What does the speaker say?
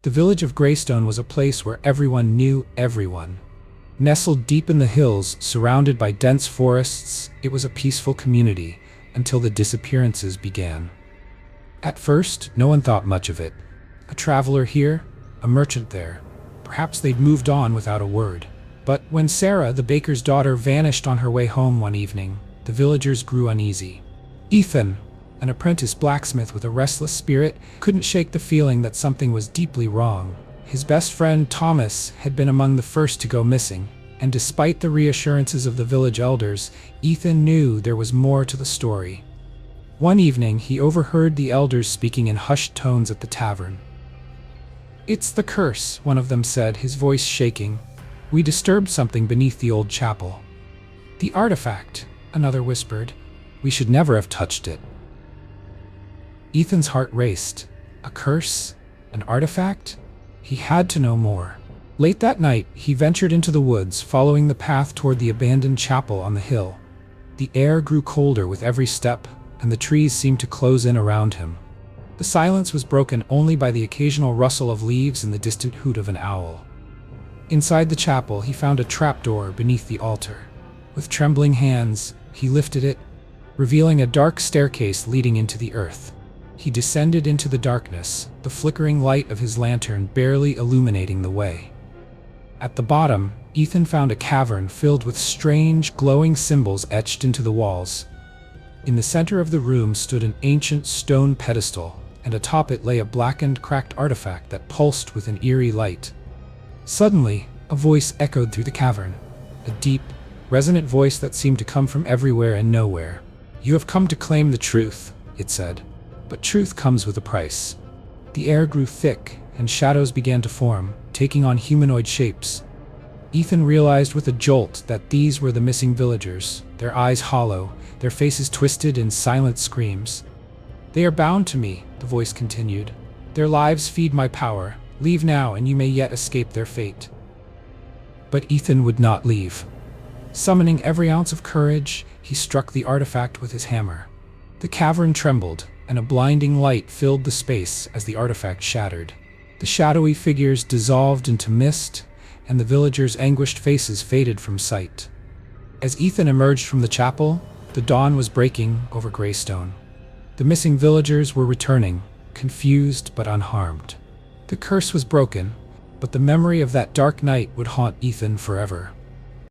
The village of Greystone was a place where everyone knew everyone. Nestled deep in the hills, surrounded by dense forests, it was a peaceful community until the disappearances began. At first, no one thought much of it. A traveler here, a merchant there. Perhaps they'd moved on without a word. But when Sarah, the baker's daughter, vanished on her way home one evening, the villagers grew uneasy. Ethan, an apprentice blacksmith with a restless spirit, couldn't shake the feeling that something was deeply wrong. His best friend, Thomas, had been among the first to go missing, and despite the reassurances of the village elders, Ethan knew there was more to the story. One evening, he overheard the elders speaking in hushed tones at the tavern. "It's the curse," one of them said, his voice shaking. "We disturbed something beneath the old chapel." "The artifact," another whispered. "We should never have touched it." Ethan's heart raced. A curse? An artifact? He had to know more. Late that night, he ventured into the woods, following the path toward the abandoned chapel on the hill. The air grew colder with every step, and the trees seemed to close in around him. The silence was broken only by the occasional rustle of leaves and the distant hoot of an owl. Inside the chapel, he found a trapdoor beneath the altar. With trembling hands, he lifted it, revealing a dark staircase leading into the earth. He descended into the darkness, the flickering light of his lantern barely illuminating the way. At the bottom, Ethan found a cavern filled with strange, glowing symbols etched into the walls. In the center of the room stood an ancient stone pedestal, and atop it lay a blackened, cracked artifact that pulsed with an eerie light. Suddenly, a voice echoed through the cavern, a deep, resonant voice that seemed to come from everywhere and nowhere. "You have come to claim the truth," it said. "But truth comes with a price." The air grew thick, and shadows began to form, taking on humanoid shapes. Ethan realized with a jolt that these were the missing villagers, their eyes hollow, their faces twisted in silent screams. "They are bound to me," the voice continued. "Their lives feed my power. Leave now, and you may yet escape their fate." But Ethan would not leave. Summoning every ounce of courage, he struck the artifact with his hammer. The cavern trembled, and a blinding light filled the space as the artifact shattered. The shadowy figures dissolved into mist, and the villagers' anguished faces faded from sight. As Ethan emerged from the chapel, the dawn was breaking over Greystone. The missing villagers were returning, confused but unharmed. The curse was broken, but the memory of that dark night would haunt Ethan forever.